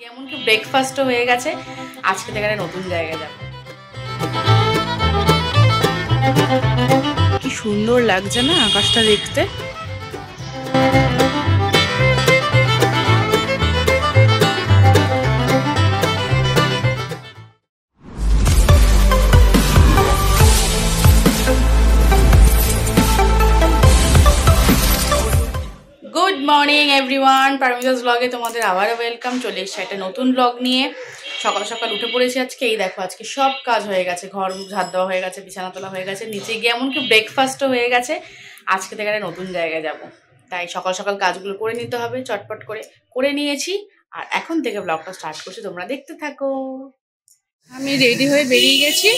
এমনকি ব্রেকফাস্টও হয়ে গেছে। আজকে থেকে নতুন জায়গায় যাব। কি সুন্দর লাগছে না আকাশটা দেখতে। গুড মর্নিং এভরিওয়ান, পারমিতাস ব্লগে তোমাদের আবারও ওয়েলকাম। চলে এসেছি একটা নতুন ব্লগ নিয়ে। সকাল সকাল উঠে পড়েছি আজকে। এই দেখো আজকে সব কাজ হয়ে গেছে, ঘর ঝাড় দেওয়া হয়ে গেছে, বিছানা তোলা হয়ে গেছে, নিচে গিয়ে এমনকি ব্রেকফাস্টও হয়ে গেছে। আজকে থেকে একটা নতুন জায়গায় যাব, তাই সকাল সকাল কাজগুলো করে নিতে হবে, চটপট করে নিয়েছি। আর এখন থেকে ব্লগটা স্টার্ট করছি, তোমরা দেখতে থাকো। আমি রেডি হয়ে বেরিয়ে গেছি,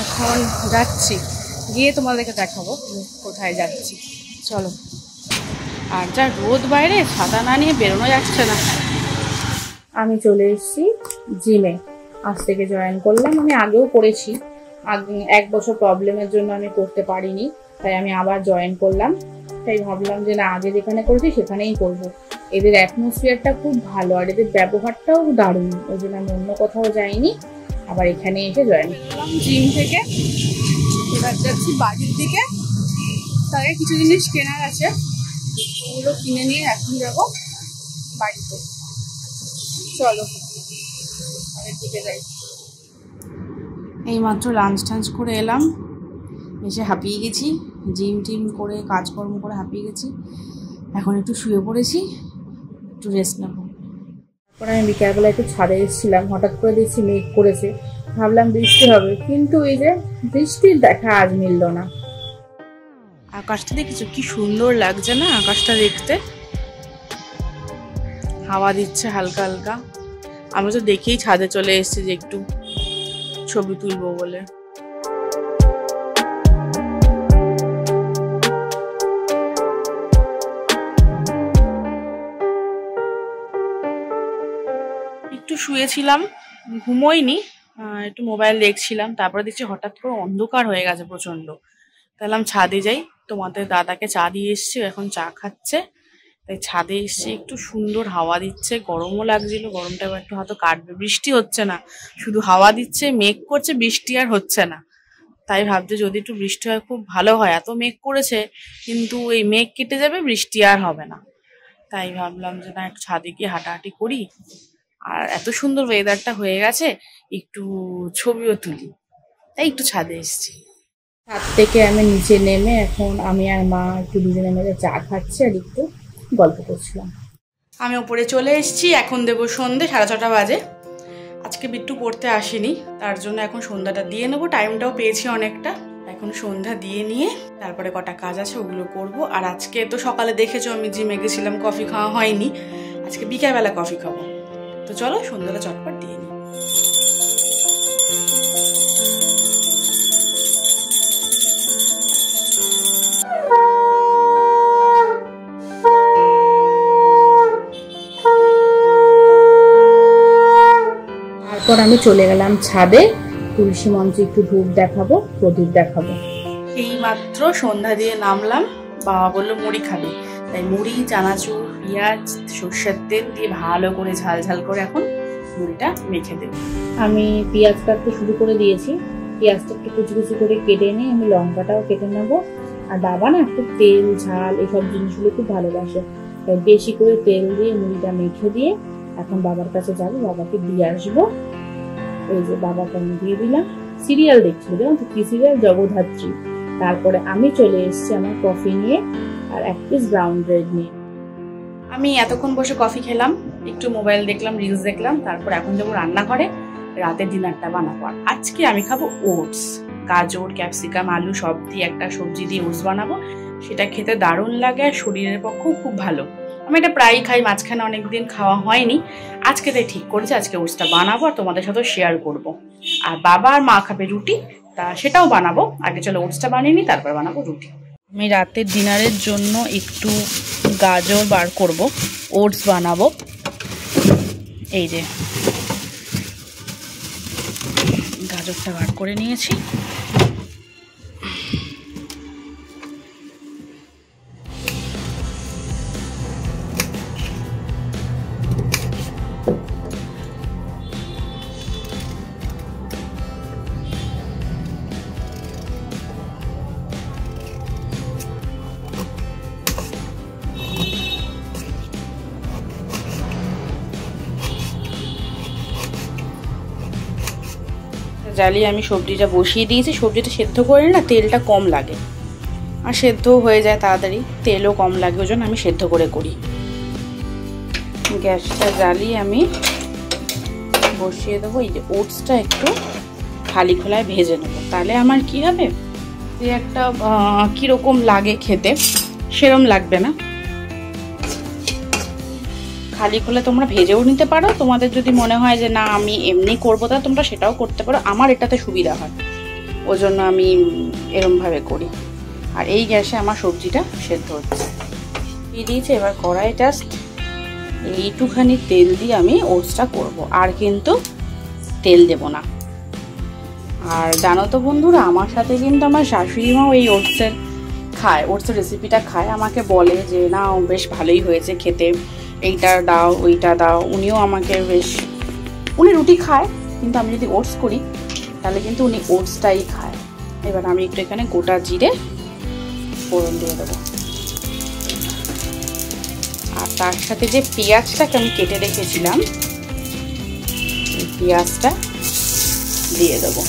এখন যাচ্ছি, গিয়ে তোমাদেরকে দেখাবো কোথায় যাচ্ছি। চলো। আর যা রোদ বাইরে, ছাতা না নিয়ে বেরোনো যাচ্ছে না। আমি চলে এসেছি জিমে, আজ থেকে জয়েন করলাম। আমি আগেও করেছি, এক বছর প্রবলেমের জন্য আমি করতে পারিনি, তাই আমি আবার জয়েন করলাম। তাই ভাবলাম যে না, আগে যেখানে করেছি সেখানেই করবো। এদের অ্যাটমসফিয়ারটা খুব ভালো আর এদের ব্যবহারটাও দারুণ, ওই জন্য আমি অন্য কোথাও যাইনি, আবার এখানে এসে জয়েন করলাম। জিম থেকে এবার যাচ্ছি বাড়ির দিকে। তার কিছু জিনিস কেনার আছে, ওগুলো কিনে নিয়ে এখন যাবো বাড়িতে। চলো বাড়ির দিকে যাই। এইমাত্র লাঞ্চ টাঞ্চ করে এলাম, এসে হাঁপিয়ে গেছি। জিম টিম করে কাজকর্ম করে হাঁপিয়ে গেছি। এখন একটু শুয়ে পড়েছি, একটু রেস্ট নেবো। তারপরে আমি বিকালবেলা একটু ছাদে এসেছিলাম, হঠাৎ করে দেখছি মেঘ করেছে, ভাবলাম বৃষ্টি হবে, কিন্তু এই যে বৃষ্টির দেখা আজ মিলল না। আকাশটা দেখেছো কি সুন্দর লাগছে না আকাশটা দেখতে। হাওয়া দিচ্ছে হালকা হালকা। আমি তো দেখেই ছাদে চলে এসেছি যে একটু ছবি তুলবো বলে। একটু শুয়েছিলাম, ঘুমোইনি, একটু মোবাইল দেখছিলাম। তারপরে দেখছি হঠাৎ করে অন্ধকার হয়ে গেছে প্রচন্ড। তাহলে ছাদে যাই, তোমাদের দাদাকে চা দিয়ে এসছি, এখন চা খাচ্ছে। তাই ছাদে এসছি, একটু সুন্দর হাওয়া দিচ্ছে, গরমও লাগছিল, গরমটা এবার একটু হয়তো কাটবে। বৃষ্টি হচ্ছে না, শুধু হাওয়া দিচ্ছে, মেঘ করছে, বৃষ্টি আর হচ্ছে না। তাই ভাবছি যদি একটু বৃষ্টি হয় খুব ভালো হয়। এত মেঘ করেছে, কিন্তু এই মেঘ কেটে যাবে, বৃষ্টি আর হবে না। তাই ভাবলাম যে না, একটু ছাদে গিয়ে হাঁটাহাঁটি করি। আর এত সুন্দর ওয়েদারটা হয়ে গেছে, একটু ছবিও তুলি, তাই একটু ছাদে এসছি। ছাদ থেকে আমি নিচে নেমে এখন আমি আর মা একটু দুজনে মিলে চা খাচ্ছি আর একটু গল্প করছিলাম। আমি উপরে চলে এসেছি, এখন দেবো সন্ধ্যে, 6:30 বাজে। আজকে বিট্টু পড়তে আসেনি, তার জন্য এখন সন্ধ্যাটা দিয়ে নেবো। টাইমটাও পেয়েছি অনেকটা, এখন সন্ধ্যা দিয়ে নিয়ে তারপরে কটা কাজ আছে ওগুলো করব। আর আজকে তো সকালে দেখেছো আমি জিমে গেছিলাম, কফি খাওয়া হয়নি, আজকে বিকালবেলা কফি খাবো। তো চলো সন্ধ্যাটা চটপট দিয়ে নিই। তারপর আমি চলে গেলাম ছাদে, তুলসী মঞ্চে একটু ধূপ দেখাবো, প্রদীপ দেখাবো। এই মাত্র সন্ধ্যা দিয়ে নামলাম, বাবা বললো মুড়ি খাবে, তাই মুড়ি, চানাচুর, পেঁয়াজ, সর্ষের তেল দিয়ে ভালো করে ঝাল ঝাল করে এখন মুড়িটা মেখে দেব। আমি পেঁয়াজ কাটতে শুরু করে দিয়েছি, পেঁয়াজটা একটু কুচি কুচি করে কেটে নিয়ে আমি লঙ্কাটাও কেটে নেবো। আর বাবা না একটু তেল ঝাল এসব জিনিসগুলো খুব ভালোবাসে, তাই বেশি করে তেল দিয়ে মুড়িটা মেখে দিয়ে এখন বাবার কাছে যাবো, বাবাকে দিয়ে আসবো। এই যে বাবাকে আমি দিয়ে দিলাম। সিরিয়াল দেখছিল, জানো তো কি সিরিয়াল? জগদ্ধাত্রী। তারপরে আমি চলে এসেছি আমার কফি নিয়ে আর 1 পিস ব্রাউন ব্রেড নিয়ে। আমি এতক্ষণ বসে কফি খেলাম, একটু মোবাইল দেখলাম, রিলস দেখলাম, তারপর এখন যাবো রান্নাঘরে, রাতের ডিনারটা বানাবো। আর আজকে আমি খাবো ওটস, গাজর, ক্যাপসিকাম, আলু সব দিয়ে একটা সবজি দিয়ে ওটস বানাবো। সেটা খেতে দারুণ লাগে আর শরীরের পক্ষেও খুব ভালো। আমি এটা প্রায়ই খাই, মাঝখানে অনেকদিন খাওয়া হয়নি, আজকে তাই ঠিক করেছি আজকে ওটসটা বানাবো আর তোমাদের সাথে শেয়ার করব। আর বাবা আর মা খাবে রুটি, তা সেটাও বানাবো। আগে চলো ওটসটা বানিয়ে নিই, তারপর বানাবো রুটি। আমি রাতের ডিনারের জন্য একটু গাজর বার করব, ওটস বানাবো। এই যে গাজরটা বার করে নিয়েছি। জ্বালিয়ে আমি সবজিটা বসিয়ে দিয়েছি। সবজিটা সেদ্ধ করে না তেলটা কম লাগে, আর সেদ্ধও হয়ে যায় তাড়াতাড়ি, তেলও কম লাগে, ওই জন্য আমি সেদ্ধ করে করি। গ্যাসটা জ্বালিয়ে আমি বসিয়ে দেবো। এই যে ওটসটা একটু খালি খোলায় ভেজে নেবো, তাহলে আমার কি হবে, যে একটা কীরকম লাগে খেতে সেরম লাগবে না। খালি খোলা তোমরা ভেজেও নিতে পারো, তোমাদের যদি মনে হয় যে না আমি এমনি করবো তা তোমরা সেটাও করতে পারো। আমার এটাতে সুবিধা হয়, ওই জন্য আমি এরমভাবে করি। আর এই গ্যাসে আমার সবজিটা সেদ্ধ হচ্ছে, দিয়ে দিয়েছে। এবার কড়াই জাস্ট এইটুখানি তেল দিয়ে আমি ওটসটা করব, আর কিন্তু তেল দেব না। আর জানো তো বন্ধুরা, আমার সাথে কিন্তু আমার শাশুড়ি মাও এই ওটসের রেসিপিটা খায়, আমাকে বলে যে না বেশ ভালোই হয়েছে খেতে, এইটা দাও ওইটা দাও। উনিও আমাকে উনি রুটি খায়, কিন্তু আমি যদি ওটস করি তাহলে কিন্তু উনি ওটসটাই খায়। এবার আমি একটু এখানে গোটা জিরে ফোড়ন দিয়ে দেবো, আর তার সাথে যে পেঁয়াজটাকে আমি কেটে রেখেছিলাম এই পেঁয়াজটা দিয়ে দেবো,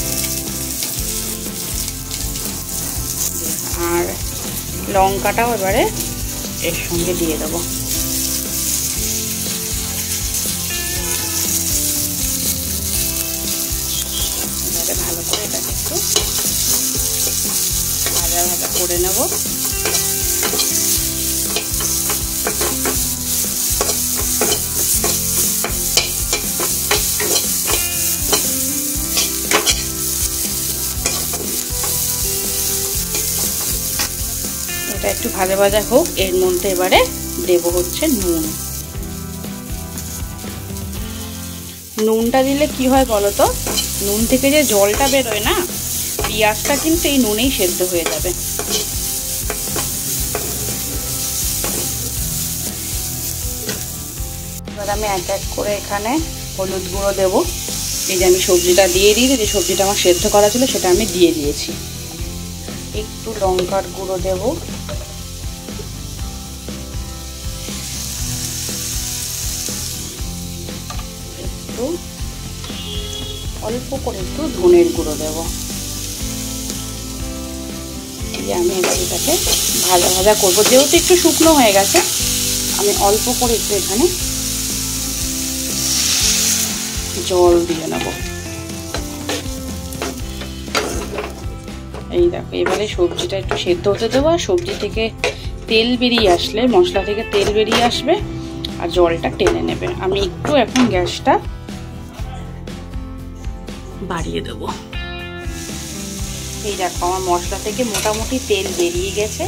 আর লঙ্কাটাও এবারে এর সঙ্গে দিয়ে দেবো। এবারে ভালো করে এটাকে একটু ভাজা ভাজা করে নেব। এটা একটু ভাজা ভাজা হোক, এর মধ্যে এবারে দেব হচ্ছে নুন। নুনটা দিলে কি হয় বলো তো, নুন থেকে যে জলটা বেরোয় না, পেঁয়াজটা কিন্তু এই নুনেই সেদ্ধ হয়ে যাবে। এবার আমি এক এক করে এখানে হলুদ গুঁড়ো দেবো। এই যে আমি সবজিটা দিয়ে দিয়েছি, যে সবজিটা আমার সেদ্ধ করা ছিল সেটা আমি দিয়ে দিয়েছি। একটু লঙ্কার গুঁড়ো দেব, একটু অল্প করে একটু ধনের গুঁড়ো দেব। দিয়ে আমি এবার এটাকে ভাজা ভাজা করবো। যেহেতু একটু শুকনো হয়ে গেছে, আমি অল্প করে একটু এখানে জল দিয়ে নেব। এই দেখো, এবারে সবজিটা একটু সেদ্ধ হতে দেবো, আর সবজি থেকে তেল বেরিয়ে আসলে, মশলা থেকে তেল বেরিয়ে আসবে আর জলটা টেনে নেবে। আমি একটু এখন গ্যাসটা বাড়িয়ে দেব। এই দেখো, আমার মশলা থেকে মোটামুটি তেল বেরিয়ে গেছে।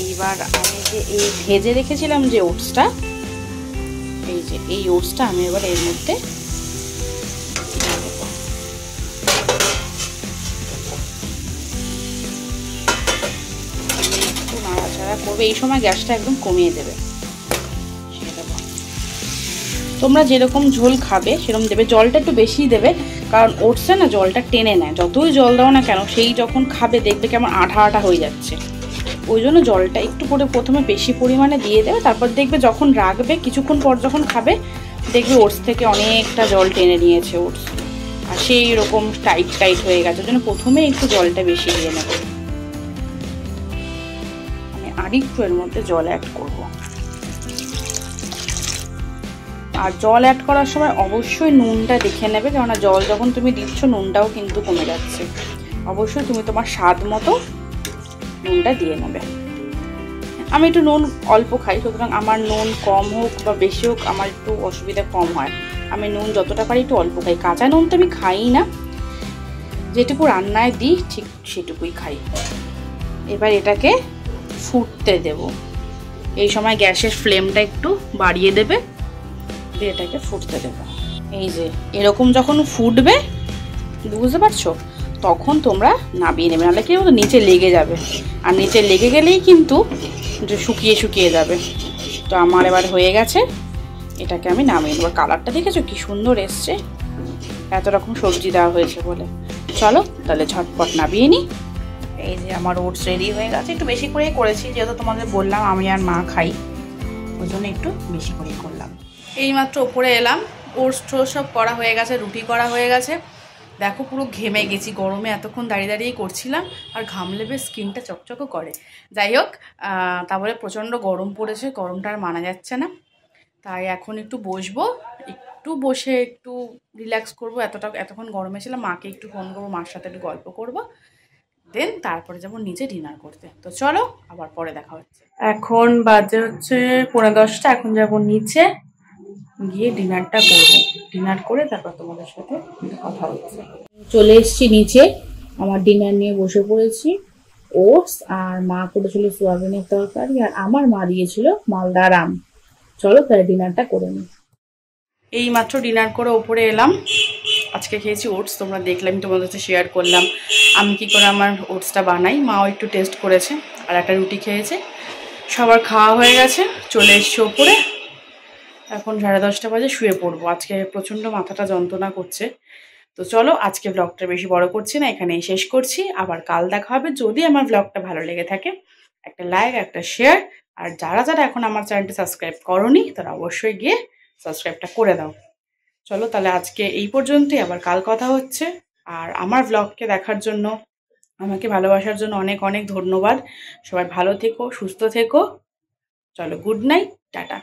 এইবার আমি যে এই ভেজে রেখেছিলাম যে ওটসটা, এই ওটসটা আমি এবার এর মধ্যে একটু নাড়াচাড়া করবে। এই সময় গ্যাসটা একদম কমিয়ে দেবে। তোমরা যেরকম ঝোল খাবে সেরকম দেবে, জলটা একটু বেশি দেবে, কারণ ওটসে না জলটা টেনে নেয়। যতই জল দাও না কেন, সেই যখন খাবে দেখবে কেমন আঠা আঠা হয়ে যাচ্ছে। ওই জন্য জলটা একটু করে প্রথমে বেশি পরিমাণে দিয়ে দেবে, তারপর দেখবে যখন রাখবে কিছুক্ষণ পর যখন খাবে দেখবে ওটস থেকে অনেকটা জল টেনে নিয়েছে ওটস, আর সেই রকম টাইট টাইট হয়ে গেছে। ওই জন্য প্রথমে একটু জলটা বেশি দিয়ে নেবে। আমি আরেকটু এর মধ্যে জল অ্যাড করবো। আর জল অ্যাড করার সময় অবশ্যই নুনটা দেখে নেবে, কেননা জল যখন তুমি দিচ্ছ নুনটাও কিন্তু কমে যাচ্ছে। অবশ্যই তুমি তোমার স্বাদ মতো নুনটা দিয়ে নেবে। আমি একটু নুন অল্প খাই, সুতরাং আমার নুন কম হোক বা বেশি হোক আমার একটু অসুবিধা কম হয়। আমি নুন যতটা পারি একটু অল্প খাই। কাঁচা নুন তো আমি খাই না, যেটুকু রান্নায় দিই ঠিক সেটুকুই খাই। এবার এটাকে ফুটতে দেব। এই সময় গ্যাসের ফ্লেমটা একটু বাড়িয়ে দেবে, এটাকে ফুটতে দেবো। এই যে এরকম যখন ফুটবে, বুঝতে পারছো, তখন তোমরা নামিয়ে নেবে, নাহলে কি নিচে লেগে যাবে, আর নিচে লেগে গেলেই কিন্তু শুকিয়ে শুকিয়ে যাবে। তো আমার এবার হয়ে গেছে, এটাকে আমি নামিয়ে নেবো। কালারটা দেখেছো কি সুন্দর এসছে, এত রকম সবজি দেওয়া হয়েছে বলে। চলো তাহলে ঝটপট নামিয়ে নিই। এই যে আমার ওটস রেডি হয়ে গেছে। একটু বেশি করেই করেছি, যেহেতু তোমাদের বললাম আমি আর মা খাই, ওই জন্য একটু বেশি করেই করলাম। এইমাত্র ওপরে এলাম, ওটস সব করা হয়ে গেছে, রুটি করা হয়ে গেছে। দেখো পুরো ঘেমে গেছি, গরমে এতক্ষণ দাঁড়িয়ে দাঁড়িয়েই করছিলাম, আর ঘামলে বেশ স্কিনটা চকচকও করে। যাই হোক, তারপরে প্রচণ্ড গরম পড়েছে, গরমটা আর মানা যাচ্ছে না, তাই এখন একটু বসবো, একটু বসে একটু রিল্যাক্স করবো। এতক্ষণ গরমে ছিলাম, মাকে একটু ফোন করবো, মার সাথে একটু গল্প করবো, দেন তারপরে যাবো নিচে ডিনার করতে। তো চলো আবার পরে দেখা হচ্ছে। এখন বাজে হচ্ছে 10:45, এখন যাবো নিচে, গিয়ে ডিনারটা করবো। ডিনার করে তারপর তোমাদের সাথে কথা হচ্ছে। চলে এসেছি নিচে, আমার ডিনার নিয়ে বসে পড়েছি। ওটস আর মা করেছিল সোয়াবিনের তরকারি, আর আমার মা দিয়েছিল মালদার আম। চলো তাই ডিনারটা করে নিই। এই মাত্র ডিনার করে ওপরে এলাম। আজকে খেয়েছি ওটস, তোমরা দেখলে, আমি তোমাদের সাথে শেয়ার করলাম আমি কি করে আমার ওটসটা বানাই। মাও একটু টেস্ট করেছে, আর একটা রুটি খেয়েছে। সবার খাওয়া হয়ে গেছে, চলে এসছি ওপরে। এখন 10:30 বাজে, শুয়ে পড়বো। আজকে প্রচণ্ড মাথাটা যন্ত্রণা করছে। তো চলো আজকে ব্লগটা বেশি বড় করছি না, এখানেই শেষ করছি। আবার কাল দেখা হবে। যদি আমার ব্লগটা ভালো লেগে থাকে, একটা লাইক, একটা শেয়ার, আর যারা যারা এখন আমার চ্যানেলটি সাবস্ক্রাইব করোনি তারা অবশ্যই গিয়ে সাবস্ক্রাইবটা করে দাও। চলো তাহলে আজকে এই পর্যন্তই, আবার কাল কথা হচ্ছে। আর আমার ব্লগকে দেখার জন্য, আমাকে ভালোবাসার জন্য অনেক অনেক ধন্যবাদ। সবাই ভালো থেকো, সুস্থ থেকো। চলো, গুড নাইট, টাটা।